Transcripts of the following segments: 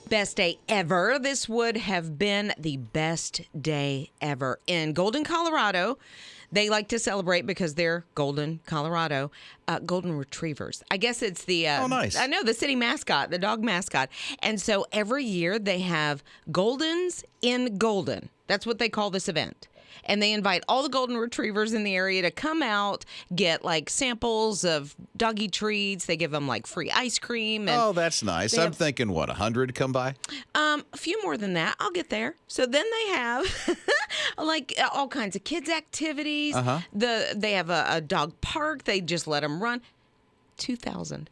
Best day ever. This would have been the best day ever. In Golden, Colorado, they like to celebrate because they're Golden, Colorado, golden retrievers. I guess it's the oh, nice. I know, the city mascot, the dog mascot. And so every year they have Goldens in Golden. That's what they call this event. And they invite all the golden retrievers in the area to come out, get like samples of doggy treats. They give them like free ice cream. And that's nice. I'm thinking, 100 come by? A few more than that. I'll get there. So then they have like all kinds of kids' activities. They have a dog park. They just let them run. 2,000.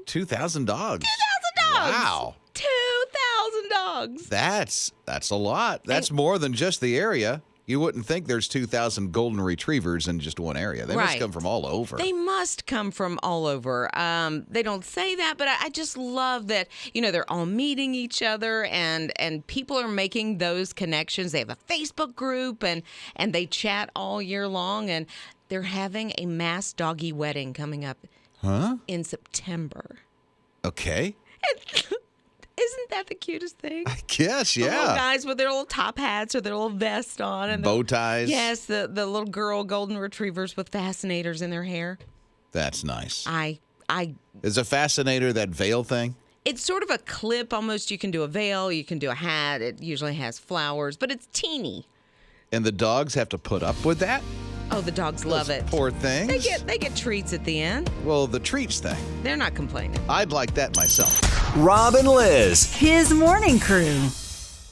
2,000 dogs. 2,000 dogs. Wow. 2,000 dogs. That's a lot. That's more than just the area. You wouldn't think there's 2,000 golden retrievers in just one area. They must come from all over. They must come from all over. They don't say that, but I just love that, they're all meeting each other and people are making those connections. They have a Facebook group and they chat all year long, and they're having a mass doggy wedding coming up in September. Okay. Isn't that the cutest thing? I guess, yeah. The little guys with their little top hats or their little vest on. And bow ties. Yes, the little girl golden retrievers with fascinators in their hair. That's nice. Is a fascinator that veil thing? It's sort of a clip almost. You can do a veil. You can do a hat. It usually has flowers, but it's teeny. And the dogs have to put up with that? Oh, the dogs love it. Poor things. They get treats at the end. Well, the treats thing. They're not complaining. I'd like that myself. Rob and Liz, his morning crew.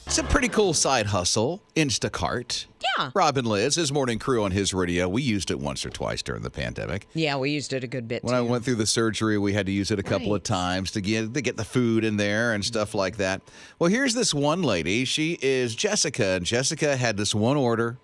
It's a pretty cool side hustle, Instacart. Yeah. Rob and Liz, his morning crew on his radio. We used it once or twice during the pandemic. Yeah, we used it a good bit, When I went through the surgery, we had to use it a couple of times to get the food in there and stuff like that. Well, here's this one lady. She is Jessica, and Jessica had this one order.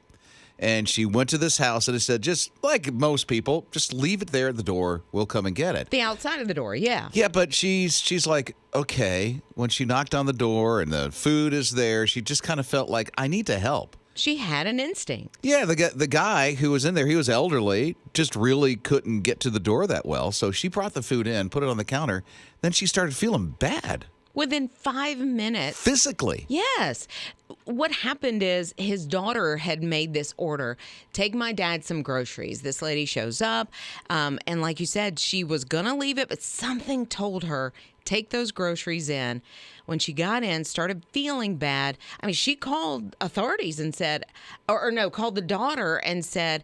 And she went to this house and it said, just like most people, just leave it there at the door. We'll come and get it. The outside of the door, yeah. Yeah, but she's like, okay. When she knocked on the door and the food is there, she just kind of felt like, I need to help. She had an instinct. Yeah, the guy who was in there, he was elderly, just really couldn't get to the door that well. So she brought the food in, put it on the counter. Then she started feeling bad. Within 5 minutes. Physically. Yes. What happened is his daughter had made this order. Take my dad some groceries. This lady shows up. And like you said, she was going to leave it, but something told her, take those groceries in. When she got in, started feeling bad. I mean, she called authorities and said, called the daughter and said,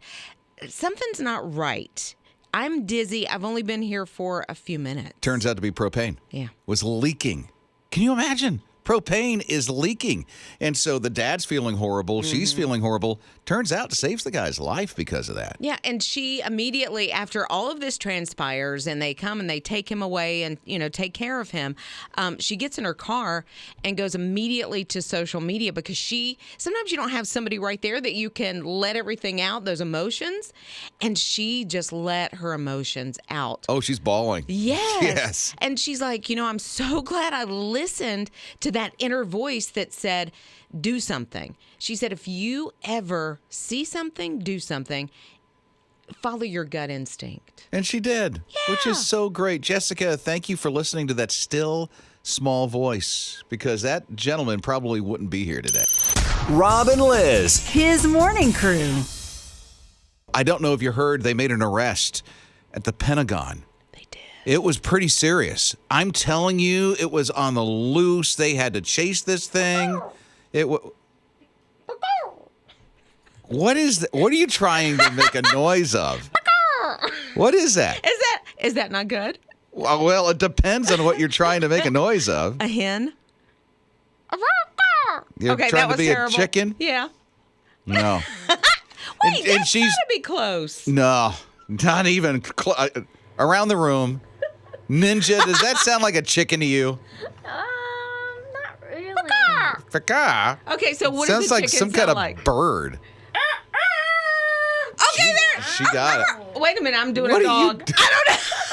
something's not right. I'm dizzy. I've only been here for a few minutes. Turns out to be propane. Yeah. Was leaking. Can you imagine? Propane is leaking. And so the dad's feeling horrible. She's feeling horrible. Turns out it saves the guy's life because of that. Yeah, and she immediately, after all of this transpires, and they come and they take him away and, take care of him, she gets in her car and goes immediately to social media because sometimes you don't have somebody right there that you can let everything out, those emotions, and she just let her emotions out. Oh, she's bawling. Yes. And she's like, I'm so glad I listened to that inner voice that said, do something. She said, if you ever see something, do something. Follow your gut instinct. And she did, which is so great. Jessica, thank you for listening to that still, small voice, because that gentleman probably wouldn't be here today. Rob and Liz, his morning crew. I don't know if you heard, they made an arrest at the Pentagon. It was pretty serious. I'm telling you, it was on the loose. They had to chase this thing. What is that? What are you trying to make a noise of? What is that? Is that not good? Well, it depends on what you're trying to make a noise of. A hen? You're okay, trying that was to be terrible. A chicken? Yeah. No. Wait, that's got to be close. No, not even around the room. Ninja, does that sound like a chicken to you? Not really. Caca. Okay, so what sounds does a like chicken some sound kind like? of bird. Okay, there. She got it. Wait a minute, I'm doing What a are you dog. I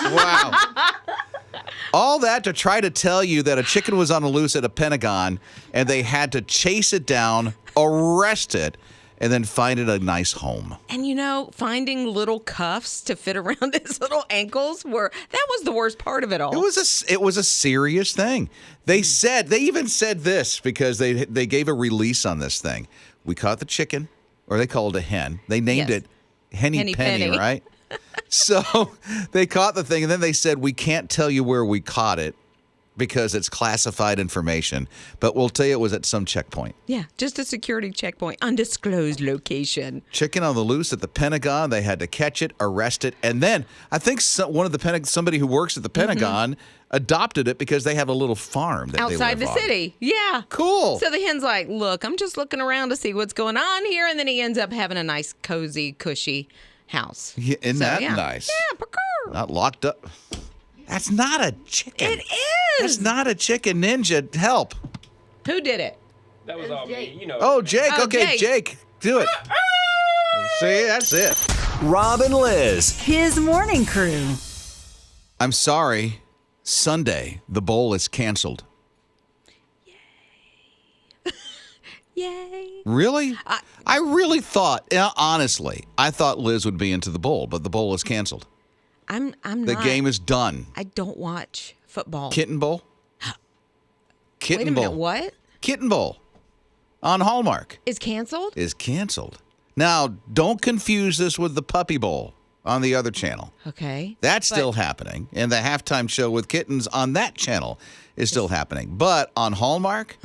don't know. Wow. All that to try to tell you that a chicken was on the loose at a Pentagon, and they had to chase it down, arrest it, and then find it a nice home. And finding little cuffs to fit around his little ankles that was the worst part of it all. It was a serious thing. They even said this because they gave a release on this thing. We caught the chicken, or they called it a hen. They named it Henny Penny, right? So they caught the thing, and then they said, we can't tell you where we caught it because it's classified information, but we'll tell you it was at some checkpoint. Yeah, just a security checkpoint, undisclosed location. Chicken on the loose at the Pentagon. They had to catch it, arrest it, and then I think somebody who works at the Pentagon adopted it because they have a little farm that outside they live the on. city. Yeah. Cool. So the hen's like, look, I'm just looking around to see what's going on here, and then he ends up having a nice, cozy, cushy house. Yeah, isn't that nice? Yeah, purr. Not locked up. That's not a chicken. It is. That's not a chicken. Ninja, help. Who did it? That was all me, Oh, Jake. Oh, Okay, Jake, do it. See, that's it. Rob and Liz, his morning crew. I'm sorry. Sunday, the bowl is canceled. Yay. Really? I really thought, honestly, I thought Liz would be into the bowl, but the bowl is canceled. I'm The not. game is done. I don't watch football. Kitten Bowl? Kitten Wait a minute, Bowl. what? Kitten Bowl on Hallmark Is canceled? is canceled. Now, don't confuse this with the Puppy Bowl on the other channel. Okay. That's still happening. And the halftime show with kittens on that channel is still happening. But on Hallmark,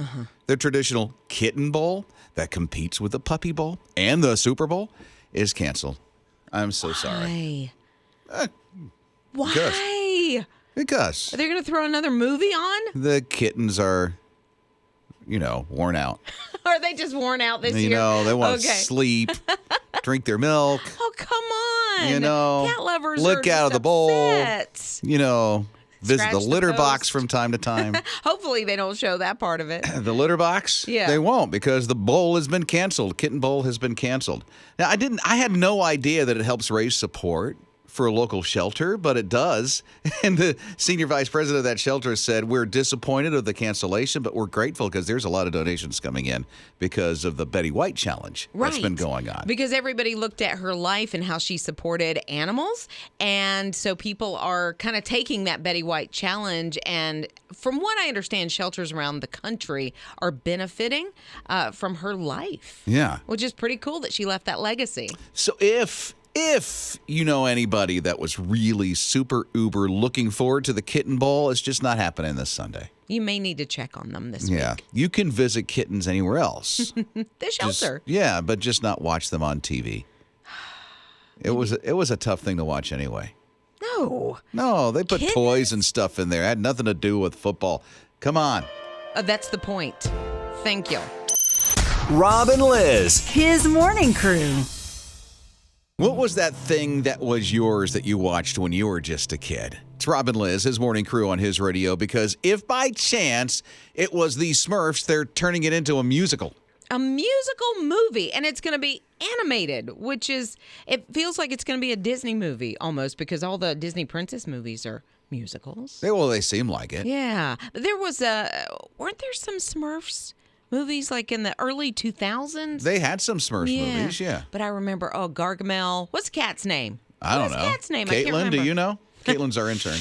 the traditional Kitten Bowl that competes with the Puppy Bowl and the Super Bowl is canceled. I'm so sorry. Why? Why? Because Are they going to throw another movie on? the kittens are, worn out. Or are they just worn out this They year? want to sleep, drink their milk, Oh, come on. Cat lovers look are out of the just bowl, upset. visit Scratch the the litter post. box from time to time. Hopefully they don't show that part of it. The litter box? Yeah. They won't because the bowl has been canceled. Kitten Bowl has been canceled. Now, I had no idea that it helps raise support for a local shelter, but it does. And the senior vice president of that shelter said, we're disappointed of the cancellation, but we're grateful because there's a lot of donations coming in because of the Betty White challenge that's been going on. Because everybody looked at her life and how she supported animals. And so people are kind of taking that Betty White challenge. And from what I understand, shelters around the country are benefiting from her life. Yeah. Which is pretty cool that she left that legacy. So if you know anybody that was really super uber looking forward to the Kitten Bowl, it's just not happening this Sunday. You may need to check on them this Yeah. week. You can visit kittens anywhere else. The shelter. But just not watch them on TV. It was a tough thing to watch anyway. No, they put Kittens? toys and stuff in there. It had nothing to do with football. Come on. That's the point. Thank you. Rob and Liz, his morning crew. What was that thing that was yours that you watched when you were just a kid? It's Rob and Liz, his morning crew on his radio, because if by chance it was the Smurfs, they're turning it into a musical. A musical movie, and it's going to be animated, which is, it feels like it's going to be a Disney movie almost, because all the Disney princess movies are musicals. They seem like it. Yeah. But there was weren't there some Smurfs movies like in the early 2000s? They had some Smurfs movies, yeah. But I remember, Gargamel. What's the cat's name? I don't know. What's the cat's name? I can't Caitlin, remember. do you know? Caitlin's our intern.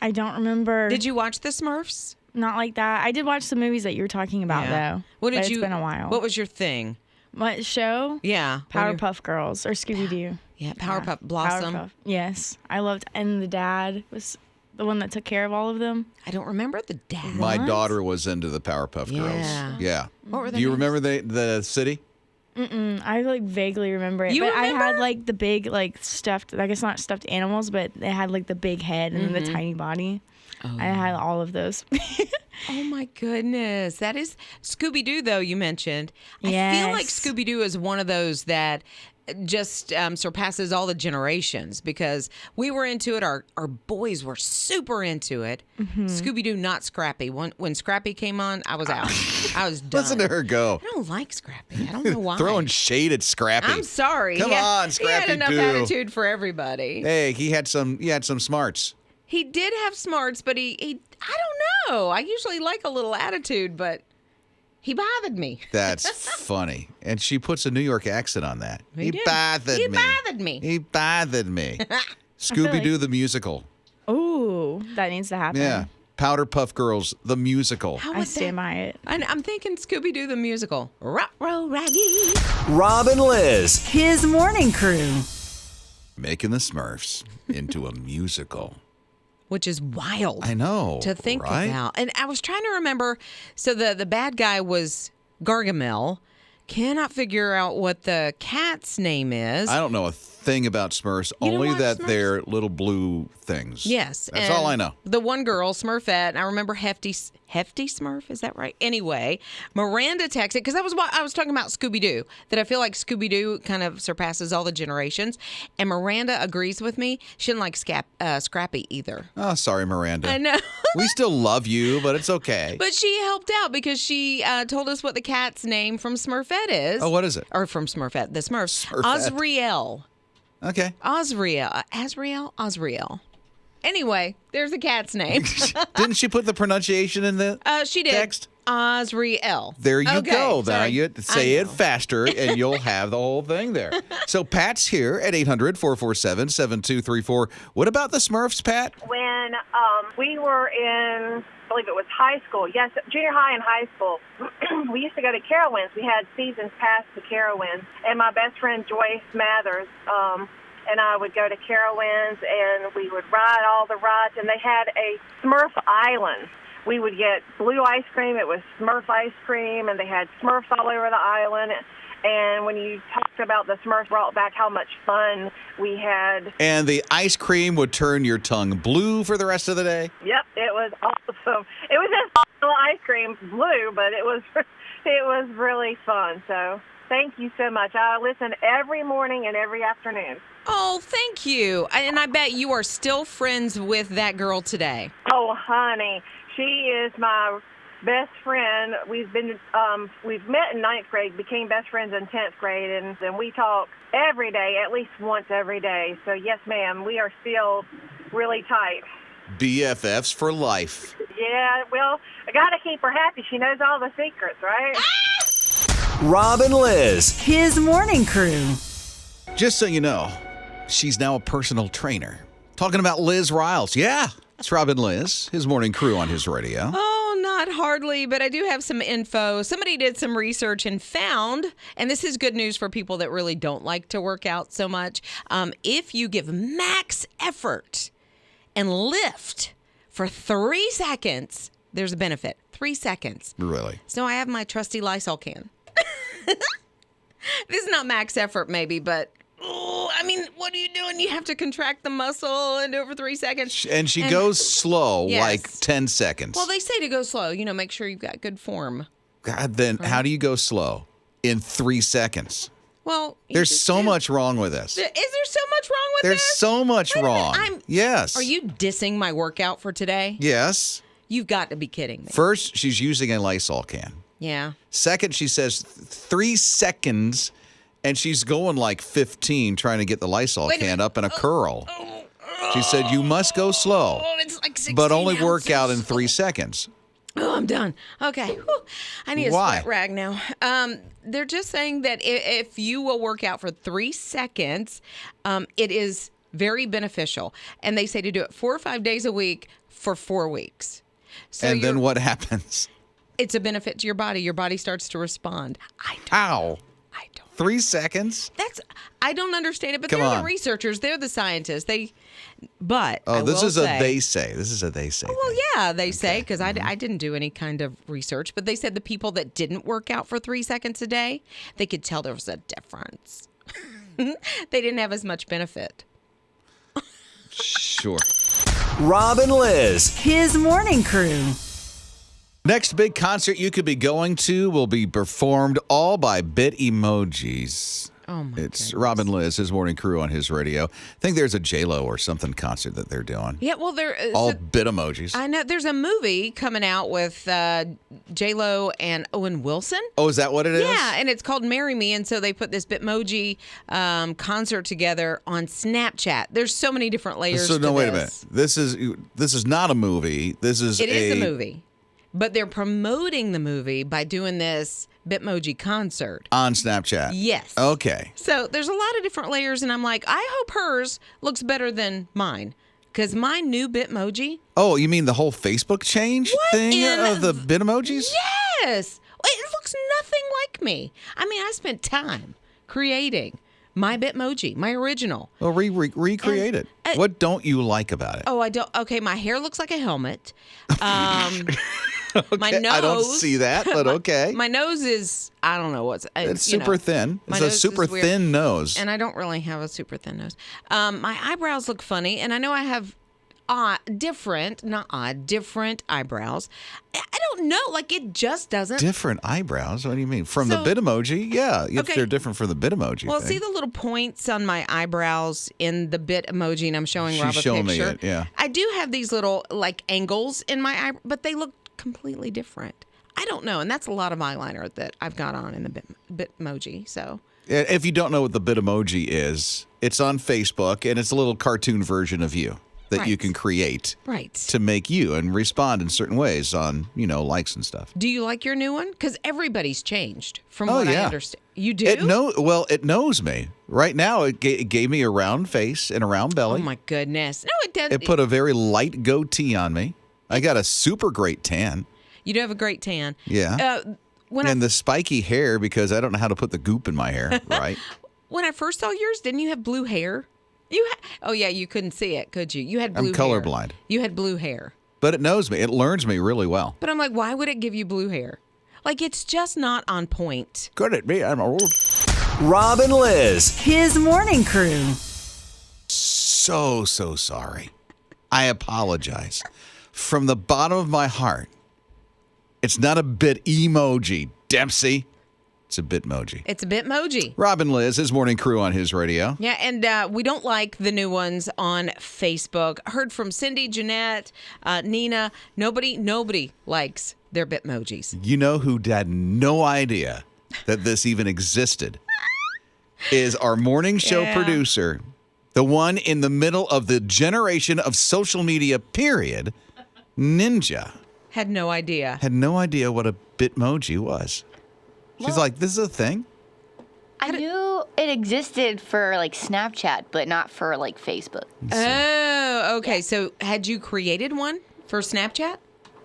I don't remember. Did you watch the Smurfs? Not like that. I did watch the movies that you were talking about, though. What did but you? It's been a while. What was your thing? What show? Yeah. Powerpuff Girls or Scooby Doo. Yeah, Powerpuff Blossom. Powerpuff. Yes, I loved. And the dad was the one that took care of all of them. I don't remember the dad. My daughter was into the Powerpuff Girls. Yeah. What were Do you names? remember the city? I like vaguely remember it, You but I had remember? like the big like stuffed. I guess not stuffed animals, but they had like the big head and Mm-hmm. then the tiny body. I had all of those. Oh my goodness. That is Scooby-Doo, though, you mentioned. I feel like Yes. Scooby-Doo is one of those that just surpasses all the generations because we were into it. Our boys were super into it. Scooby-Doo, not Scrappy. When Scrappy came on, I was out. I was done. Listen to her go. I don't like Scrappy. I don't know why. Throwing shade at Scrappy. I'm sorry. Come on, He had Scrappy enough Doo. attitude for everybody. Hey, he had some smarts. He did have smarts, but he I don't know. I usually like a little attitude, but He bothered me. That's funny. And she puts a New York accent on that. He did. bothered He me. bothered me. He bothered me. Scooby-Doo the musical. Ooh, that needs to happen. Yeah. Powder Puff Girls the musical. How I would stand that? by it. I'm thinking Scooby-Doo the musical. Ruh-roh, Raggy. Rob and Liz, his morning crew. Making the Smurfs into a musical. Which is wild. I know. To think right? about. And I was trying to remember. So the bad guy was Gargamel. Cannot figure out what the cat's name is. I don't know a thing about Smurfs, You don't only watch that Smurfs? they're little blue things. Yes. That's and all I know. The one girl, Smurfette, and I remember Hefty Smurf, is that right? Anyway, Miranda texted, because that was what I was talking about Scooby-Doo, that I feel like Scooby-Doo kind of surpasses all the generations. And Miranda agrees with me. She didn't like Scrappy either. Oh, sorry, Miranda. I know. We still love you, but it's okay. But she helped out because she told us what the cat's name from Smurfette is. Oh, what is it? Or from Smurfette, the Smurfs. Smurfette. Osriel. Okay. Osriel. Anyway, there's the cat's name. Didn't she put the pronunciation in the She did. text? Osriel. There you Okay, go. Now sorry. you say I it know. faster, and you'll have the whole thing there. So Pat's here at 800-447-7234. What about the Smurfs, Pat? When we were in, I believe it was high school, yes, junior high and high school, we used to go to Carowinds. We had seasons pass to Carowinds. And my best friend, Joyce Mathers, and I would go to Carowinds, and we would ride all the rides. And they had a Smurf Island. We would get blue ice cream. It was Smurf ice cream, and they had Smurfs all over the island. And when you talked about the Smurfs, brought back how much fun we had. And the ice cream would turn your tongue blue for the rest of the day? Yep, it was awesome. It was just ice cream, blue, but it was really fun. So thank you so much. I listen every morning and every afternoon. Oh, thank you. And I bet you are still friends with that girl today. Oh, honey, she is my best friend. We've met in 9th grade, became best friends in 10th grade, and we talk every day, at least once every day. So yes, ma'am, we are still really tight. BFFs for life. Yeah, well, I got to keep her happy. She knows all the secrets, right? Rob and Liz, his morning crew. Just so you know, she's now a personal trainer. Talking about Liz Riles. Yeah, it's Rob and Liz, his morning crew on his radio. Oh, not hardly, but I do have some info. Somebody did some research and found, and this is good news for people that really don't like to work out so much. If you give max effort and lift for 3 seconds, there's a benefit. 3 seconds. Really? So I have my trusty Lysol can. This is not max effort, maybe, but I mean, what are you doing? You have to contract the muscle and do it for 3 seconds. And she goes slow, Yes. like 10 seconds. Well, they say to go slow. Make sure you've got good form. God, then how do you go slow in 3 seconds? Well, you There's just so do. much wrong with this. Is there so much wrong with There's this? so much Wait a minute, wrong. Yes. Are you dissing my workout for today? Yes. You've got to be kidding me. First, she's using a Lysol can. Yeah. Second, she says 3 seconds, and she's going like 15 trying to get the Lysol Wait a can minute. up in a curl. She said you must go slow, Oh, it's like 16 but only work out in ounces. 3 seconds. Oh, I'm done. Okay. Whew. I need a Why? sweat rag now. They're just saying that if you will work out for 3 seconds, it is very beneficial. And they say to do it 4 or 5 days a week for 4 weeks. So And then what happens? It's a benefit to your body. Your body starts to respond. How? I don't. 3 seconds? I don't understand it, but Come they're on. the researchers. They're the scientists. But Oh, I this will is say, a they say. This is a they say. Well, thing. yeah, they say, because Mm-hmm. I didn't do any kind of research, but they said the people that didn't work out for 3 seconds a day, they could tell there was a difference. They didn't have as much benefit. Sure. Rob and Liz, his morning crew. Next big concert you could be going to will be performed all by Bitmojis. Oh, my It's goodness. Rob and Liz, his morning crew on his radio. I think there's a J-Lo or something concert that they're doing. Yeah, well, there. All bit emojis. I know there's a movie coming out with J-Lo and Owen Wilson. Oh, is that what it is? Yeah, and it's called Marry Me, and so they put this Bitmoji concert together on Snapchat. There's so many different layers So to no, wait a minute. this. This is not a movie. This is It is a movie. but they're promoting the movie by doing this Bitmoji concert. On Snapchat. Yes. Okay. So there's a lot of different layers, and I'm like, I hope hers looks better than mine. Because my new Bitmoji. Oh, you mean the whole Facebook change thing in of the Bitemojis? Yes. It looks nothing like me. I mean, I spent time creating my Bitmoji, my original. Well, recreate it. What don't you like about it? Oh, I don't. Okay, my hair looks like a helmet. My nose. I don't see that, but okay. My nose is, I don't know what's. It's super thin. my It's a nose is super weird. thin nose. And I don't really have a super thin nose. My eyebrows look funny, and I know I have different eyebrows. I don't know, like it just doesn't. Different eyebrows? What do you mean? From So- the Bitmoji? Yeah, if Okay. they're different from the Bitmoji Well, thing. see the little points on my eyebrows in the Bitmoji, and I'm showing She's Rob a showing me picture. it, yeah. I do have these little like angles in my eye, but they look completely different. I don't know, and that's a lot of eyeliner that I've got on in the Bitmoji. So If you don't know what the Bitmoji is, it's on Facebook, and it's a little cartoon version of you that you Right. can create right. to make you and respond in certain ways on, likes and stuff. Do you like your new one? Because everybody's changed from Oh, what I yeah. understand. You do? It knows me. Right now, it gave me a round face and a round belly. Oh my goodness! No, it does. It put a very light goatee on me. I got a super great tan. You do have a great tan. Yeah. When The spiky hair, because I don't know how to put the goop in my hair, right? when I first saw yours, didn't you have blue hair? Oh yeah, you couldn't see it, could you? You had blue I'm hair. colorblind. You had blue hair. But it knows me. It learns me really well. But I'm like, why would it give you blue hair? Like, it's just not on point. Good at me. I'm old. Rob and Liz, his morning crew. So sorry. I apologize. From the bottom of my heart. It's not a bit emoji, Dempsey. It's a Bitmoji. It's a Bitmoji. Rob and Liz, his morning crew on his radio. Yeah, and we don't like the new ones on Facebook. Heard from Cindy, Jeanette, Nina. Nobody likes their Bitmojis. You know who had no idea that this even existed? Is our morning show Yeah. producer, the one in the middle of the generation of social media, period, Ninja. Had no idea. Had no idea what a Bitmoji was. She's like, this is a thing? I knew it existed for like Snapchat, but not for like Facebook. Oh, okay. So had you created one for Snapchat?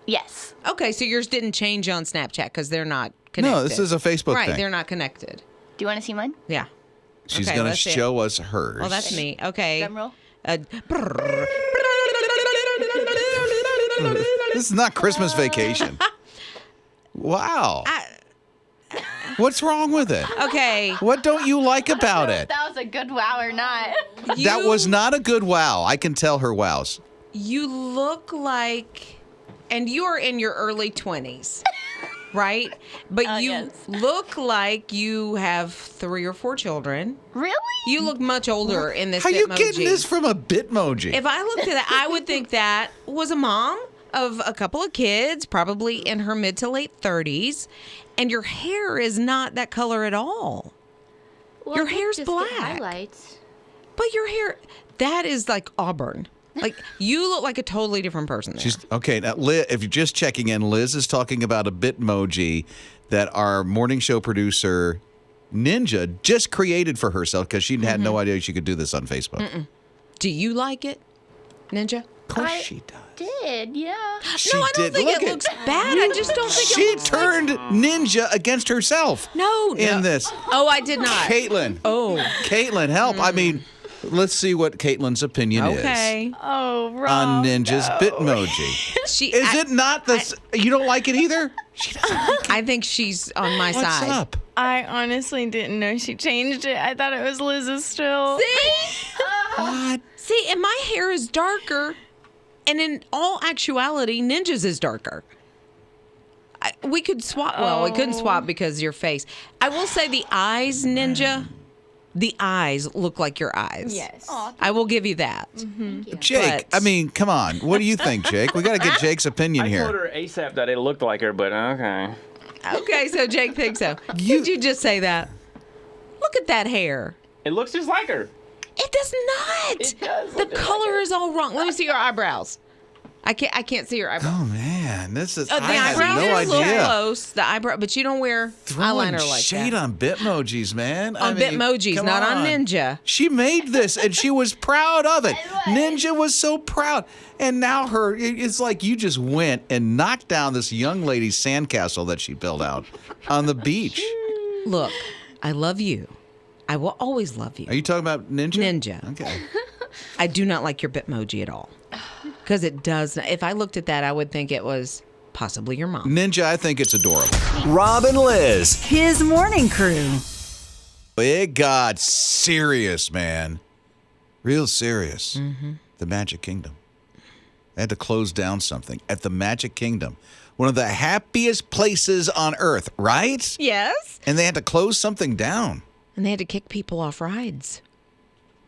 Yes. Okay, so yours didn't change on Snapchat because they're not connected. No, this is a Facebook right, thing. they're not connected. Do you want to see mine? Yeah. She's Okay, going to let's see it. show us hers. Well, that's me. Okay. Drum roll. This is not Christmas Vacation. Wow. What's wrong with it? Okay. What don't you like about it? That was a good wow or not. That was not a good wow. I can tell her wows. You look like, and you are in your early 20s, right? But you yes. look like you have 3 or 4 children. Really? You look much older in this How you Bitmoji. getting this from a Bitmoji? If I looked at that, I would think that was a mom of a couple of kids, probably in her mid to late 30s, and your hair is not that color at all. Well, Your I think hair's just get black. Highlights. But your hair, that is like auburn. Like, you look like a totally different person there. She's okay. Now, Liz, if you're just checking in, Liz is talking about a Bitmoji that our morning show producer Ninja just created for herself because she had no idea she could do this on Facebook. Do you like it, Ninja? Of course she does. Did, yeah. She No, I don't did. think Look it at- looks bad. I just don't think She it looks turned Ninja against herself. No. in this. Oh, I did not. Caitlin. Oh. Caitlin, help. I mean, let's see what Caitlin's opinion Okay. is Oh, Rob. on Ninja's no. Bitmoji. Is It not the... you don't like it either? She doesn't like it. I think she's on my What's side. up? I honestly didn't know she changed it. I thought it was Liz's still. See? What? See, and my hair is darker, and in all actuality, Ninja's is darker. We could swap. Well, we couldn't swap because your face. I will say the eyes, Ninja. The eyes look like your eyes. Yes. I will give you that. Jake, But- I mean, come on. What do you think, Jake? We got to get Jake's opinion I told here. her ASAP that it looked like her, but okay. Okay, so Jake thinks so. Did you just say that? Look at that hair. It looks just like her. It does not. It does The look just color like her. is all wrong. Let me see your eyebrows. I can't see your eyebrow. Oh man, this is. The I had eyebrows no are a little idea. close. The eyebrow, but you don't wear Throwing eyeliner like shade that. on Bitmojis, man. On Bitmojis, come not on Ninja. She made this, and she was proud of it. Ninja was so proud, and now it's like you just went and knocked down this young lady's sandcastle that she built out on the beach. Look, I love you. I will always love you. Are you talking about Ninja? Ninja. Okay. I do not like your Bitmoji at all. Because it does. If I looked at that, I would think it was possibly your mom. Ninja, I think it's adorable. Rob and Liz, his morning crew. It got serious, man. Real serious. Mm-hmm. The Magic Kingdom. They had to close down something at the Magic Kingdom. One of the happiest places on earth, right? Yes. And they had to close something down. And they had to kick people off rides.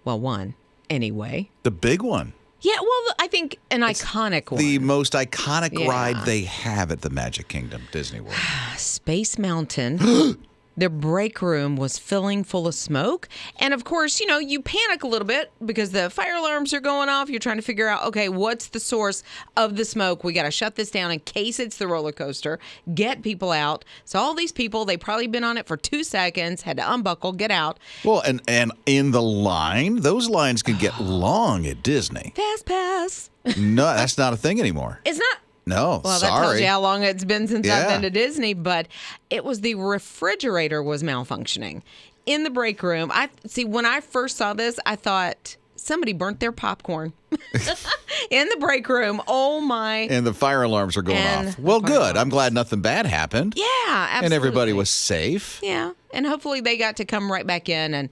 Well, one, anyway. The big one. Yeah, well, I think an iconic one. The most iconic Yeah. ride they have at the Magic Kingdom, Disney World. Space Mountain. Their break room was filling full of smoke. And of course, you panic a little bit because the fire alarms are going off. You're trying to figure out, okay, what's the source of the smoke? We got to shut this down in case it's the roller coaster, get people out. So all these people, they probably been on it for 2 seconds, had to unbuckle, get out. Well, and in the line, those lines can get long at Disney. Fast pass. No, that's not a thing anymore. It's not. No, Well, sorry. that tells you how long it's been since I've Yeah. been to Disney, but it was the refrigerator was malfunctioning in the break room. When I first saw this, I thought somebody burnt their popcorn in the break room. Oh my. And the fire alarms are going And off. Well, fire good. alarms. I'm glad nothing bad happened. Yeah, absolutely. And everybody was safe. Yeah, and hopefully they got to come right back in and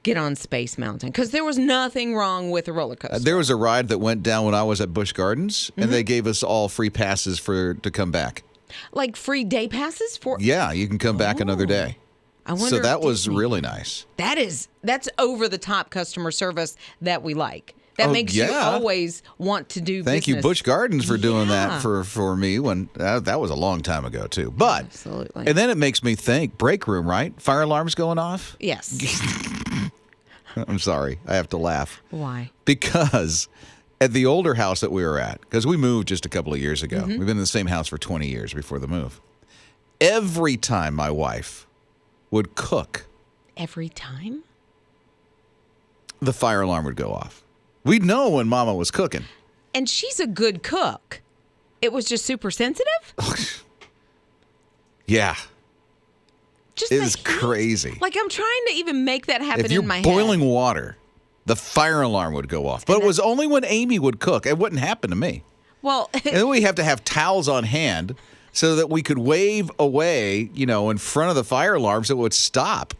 get on Space Mountain because there was nothing wrong with the roller coaster. There was a ride that went down when I was at Busch Gardens, and Mm-hmm. they gave us all free passes to come back. Like free day passes for. Yeah, you can come back another day. I wonder. So if that was Disney- really nice. That's over the top customer service that we like. That Oh, makes you yeah. always want to do Thank you, business. Busch Gardens, for doing Yeah. that for me when that was a long time ago too. But Absolutely. and then it makes me think break room, right? Fire alarms going off. Yes. I'm sorry, I have to laugh Why? because at the older house that we were at, because we moved just a couple of years ago. Mm-hmm. We've been in the same house for 20 years before the move. Every time my wife would cook, Every time? the fire alarm would go off. We'd know when Mama was cooking. And she's a good cook. It was just super sensitive? Yeah, Just it the was heat? crappen Like I'm trying to even make that happen if you're in my boiling head. water, the fire alarm would go off. But it was only when Amy would cook. It wouldn't happen to me. Well, And then we have to have towels on hand so that we could wave away, in front of the fire alarms so it would stop.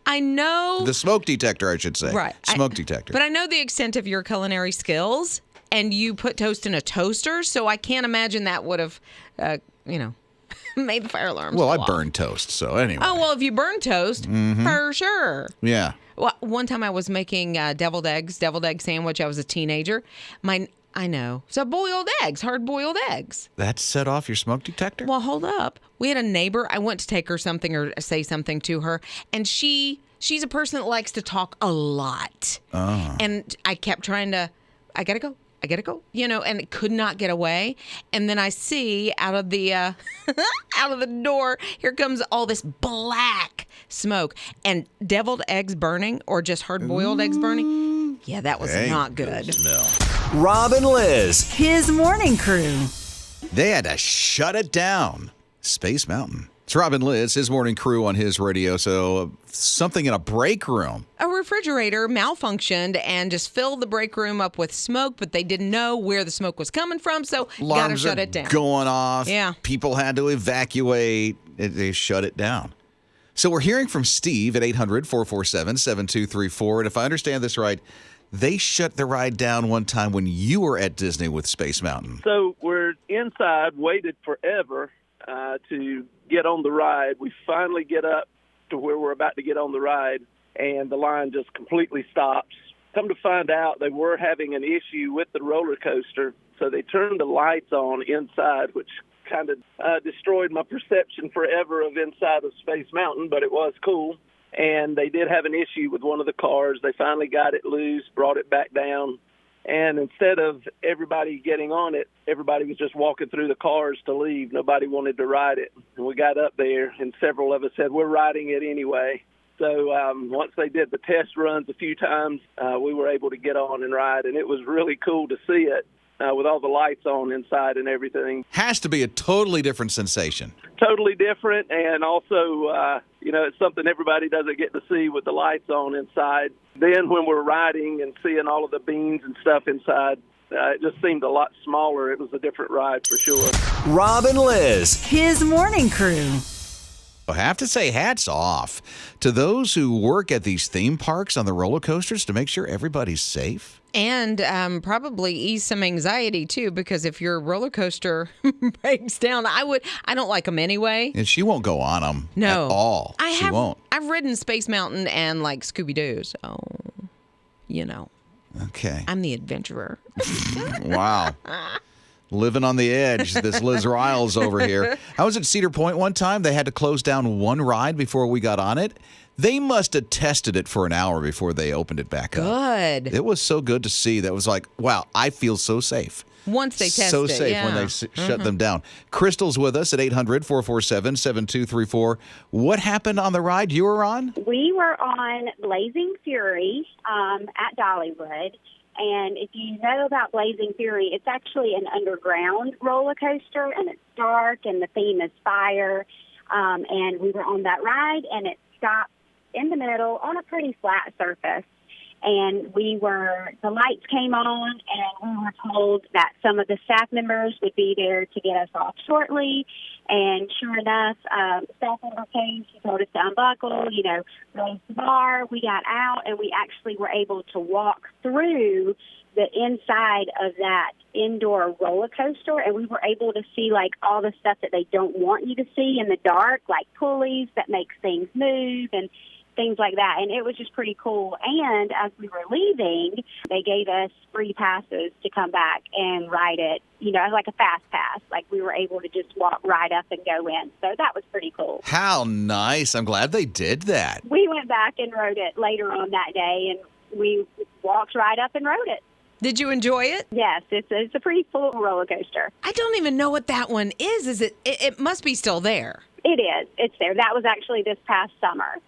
I know. The smoke detector, I should say. Right. Smoke detector. But I know the extent of your culinary skills, and you put toast in a toaster, so I can't imagine that would have, made the fire alarms Well, go I off. burn toast, so anyway. Oh, well, if you burn toast, for sure. Yeah. Well, one time I was making deviled egg sandwich. I was a teenager. I know. So boiled eggs, hard-boiled eggs. That set off your smoke detector? Well, hold up. We had a neighbor. I went to take her something or say something to her, and she's a person that likes to talk a lot. And I kept trying to, I gotta go, and it could not get away. And then I see out of the out of the door, here comes all this black smoke and deviled eggs burning, or just hard-boiled eggs burning. Yeah, that was Dang, not good. smell. Rob and Liz, his morning crew. They had to shut it down. Space Mountain. It's Rob and Liz, his morning crew on his radio. So something in a break room. A refrigerator malfunctioned and just filled the break room up with smoke, but they didn't know where the smoke was coming from, so gotta Alarms shut are it down. going off. Yeah. People had to evacuate. They shut it down. So we're hearing from Steve at 800-447-7234. And if I understand this right, they shut the ride down one time when you were at Disney with Space Mountain. So we're inside, waited forever to get on the ride. We finally get up to where we're about to get on the ride, and the line just completely stops. Come to find out, they were having an issue with the roller coaster, so they turned the lights on inside, which kind of destroyed my perception forever of inside of Space Mountain, but it was cool. And they did have an issue with one of the cars. They finally got it loose, brought it back down, And instead of everybody getting on it, everybody was just walking through the cars to leave. Nobody wanted to ride it. And we got up there, and several of us said, we're riding it anyway. So once they did the test runs a few times, we were able to get on and ride, and it was really cool to see it with all the lights on inside and everything. Has to be a totally different sensation. Totally different, and also, it's something everybody doesn't get to see with the lights on inside. Then when we're riding and seeing all of the beans and stuff inside, it just seemed a lot smaller. It was a different ride for sure. Rob and Liz, his morning crew. I have to say hats off to those who work at these theme parks on the roller coasters to make sure everybody's safe. And probably ease some anxiety too, because if your roller coaster breaks down, I don't like them anyway. And she won't go on them at all. She won't. I've ridden Space Mountain and like Scooby-Doo, so Okay. I'm the adventurer. Wow. Living on the edge, this Liz Riles over here. I was at Cedar Point one time. They had to close down one ride before we got on it. They must have tested it for an hour before they opened it back up. Good. It was so good to see. That was like, wow, I feel so safe. Once they test so it, safe yeah. when they shut them down. Crystal's with us at 800-447-7234. What happened on the ride you were on? We were on Blazing Fury at Dollywood. And if you know about Blazing Fury, it's actually an underground roller coaster, and it's dark, and the theme is fire. And we were on that ride, and it stopped in the middle on a pretty flat surface. And the lights came on, and we were told that some of the staff members would be there to get us off shortly. And sure enough, the staff member came. She told us to unbuckle, raise the bar. We got out, and we actually were able to walk through the inside of that indoor roller coaster, and we were able to see, all the stuff that they don't want you to see in the dark, like pulleys that make things move and things like that. And it was just pretty cool. And as we were leaving, they gave us free passes to come back and ride it, as like a fast pass. Like we were able to just walk right up and go in. So that was pretty cool. How nice. I'm glad they did that. We went back and rode it later on that day, and we walked right up and rode it. Did you enjoy it? Yes, it's a pretty full roller coaster. I don't even know what that one is. It must be still there. It is. It's there. That was actually this past summer.